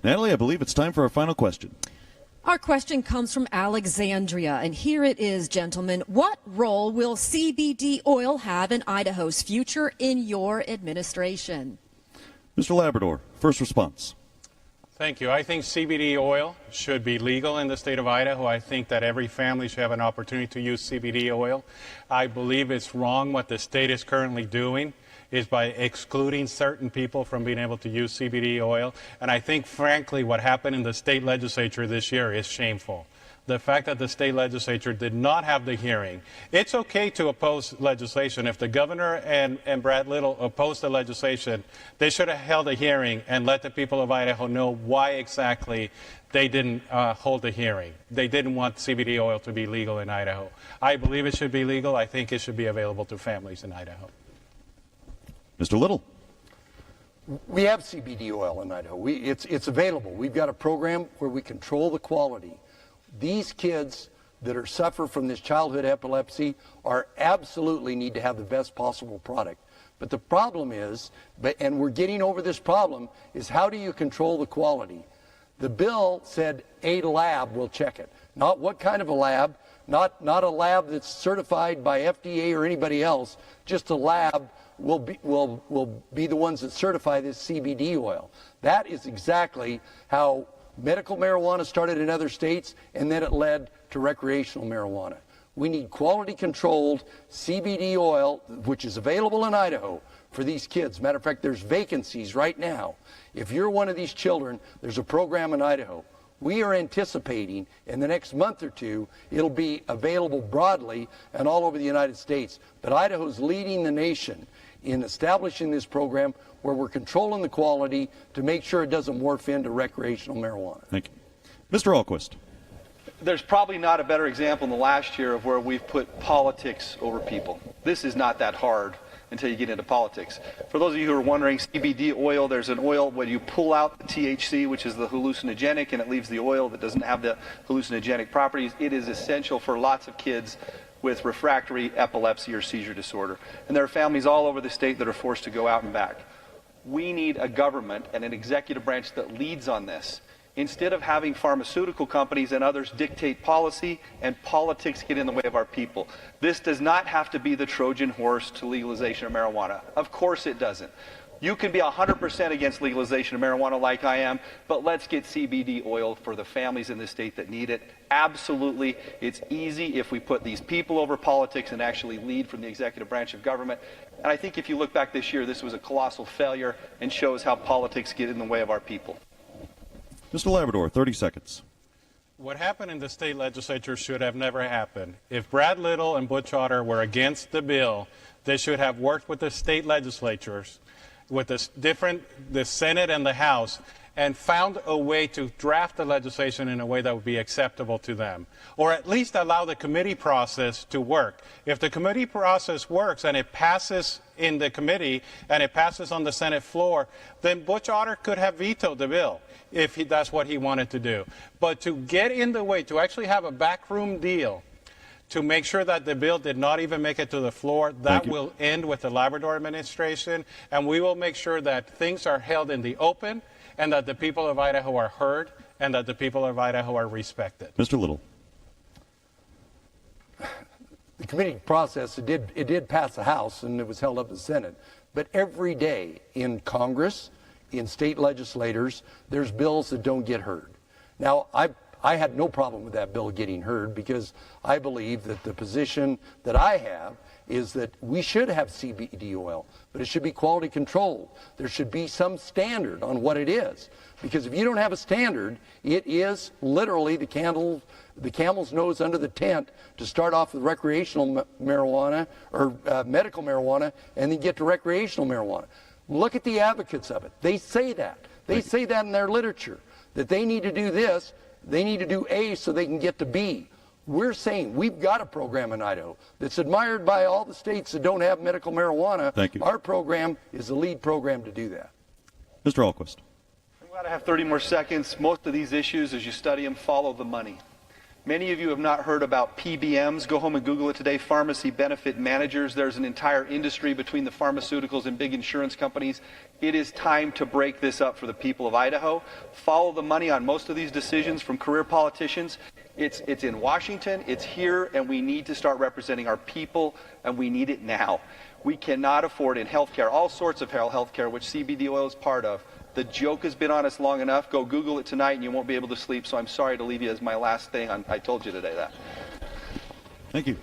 Natalie, I believe it's time for our final question. Our question comes from Alexandria, and here it is, gentlemen. What role will CBD oil have in Idaho's future in your administration? Mr. Labrador, first response. Thank you. I think CBD oil should be legal in the state of Idaho. I think that every family should have an opportunity to use CBD oil. I believe it's wrong what the state is currently doing is by excluding certain people from being able to use CBD oil. And I think, frankly, what happened in the state legislature this year is shameful. The fact that the state legislature did not have the hearing. It's okay to oppose legislation. If the governor and Brad Little opposed the legislation, they should have held a hearing and let the people of Idaho know why exactly they didn't hold a hearing. They didn't want CBD oil to be legal in Idaho. I believe it should be legal. I think it should be available to families in Idaho. Mr. Little. We have CBD oil in Idaho. It's available. We've got a program where we control the quality. These kids that are suffer from this childhood epilepsy are absolutely need to have the best possible product. But the problem is, and we're getting over this problem, is how do you control the quality? The bill said a lab will check it. Not what kind of a lab, not a lab that's certified by FDA or anybody else, just a lab will be the ones that certify this CBD oil. That is exactly how medical marijuana started in other states, and then it led to recreational marijuana. We need quality controlled CBD oil, which is available in Idaho for these kids. Matter of fact, there's vacancies right now. If you're one of these children, there's a program in Idaho. We are anticipating in the next month or two, it'll be available broadly and all over the United States. But Idaho's leading the nation in establishing this program where we're controlling the quality to make sure it doesn't morph into recreational marijuana. Thank you. Mr. Alquist. There's probably not a better example in the last year of where we've put politics over people. This is not that hard until you get into politics. For those of you who are wondering, CBD oil, there's an oil where you pull out the THC, which is the hallucinogenic, and it leaves the oil that doesn't have the hallucinogenic properties. It is essential for lots of kids with refractory epilepsy or seizure disorder. And there are families all over the state that are forced to go out and back. We need a government and an executive branch that leads on this. Instead of having pharmaceutical companies and others dictate policy and politics get in the way of our people. This does not have to be the Trojan horse to legalization of marijuana. Of course it doesn't. You can be 100% against legalization of marijuana like I am, but let's get CBD oil for the families in this state that need it. Absolutely. It's easy if we put these people over politics and actually lead from the executive branch of government. And I think if you look back this year, this was a colossal failure and shows how politics get in the way of our people. Mr. Labrador, 30 seconds. What happened in the state legislature should have never happened. If Brad Little and Butch Otter were against the bill, they should have worked with the state legislatures, with the Senate and the House, and found a way to draft the legislation in a way that would be acceptable to them, or at least allow the committee process to work. If the committee process works and it passes in the committee and it passes on the Senate floor, then Butch Otter could have vetoed the bill if that's what he wanted to do. But to get in the way, to actually have a backroom deal to make sure that the bill did not even make it to the floor, that will end with the Labrador administration, and we will make sure that things are held in the open and that the people of Idaho are heard and that the people of Idaho are respected. Mr. Little. The committee process, it did pass the House and it was held up in the Senate. But every day in Congress, in state legislators, there's bills that don't get heard. Now, I had no problem with that bill getting heard because I believe that the position that I have is that we should have CBD oil, but it should be quality controlled. There should be some standard on what it is. Because if you don't have a standard, it is literally the camel's nose under the tent to start off with recreational marijuana or medical marijuana and then get to recreational marijuana. Look at the advocates of it. They say that. They say that in their literature, that they need to do this, they need to do A so they can get to B. We're saying we've got a program in Idaho that's admired by all the states that don't have medical marijuana. Thank you. Our program is the lead program to do that. Mr. Alquist. I'm glad I have 30 more seconds. Most of these issues, as you study them, follow the money. Many of you have not heard about PBMs. Go home and Google it today, pharmacy benefit managers. There's an entire industry between the pharmaceuticals and big insurance companies. It is time to break this up for the people of Idaho. Follow the money on most of these decisions from career politicians. It's in Washington, it's here, and we need to start representing our people, and we need it now. We cannot afford in healthcare, all sorts of healthcare, which CBD oil is part of. The joke has been on us long enough. Go Google it tonight and you won't be able to sleep, so I'm sorry to leave you as my last thing. I told you today that. Thank you.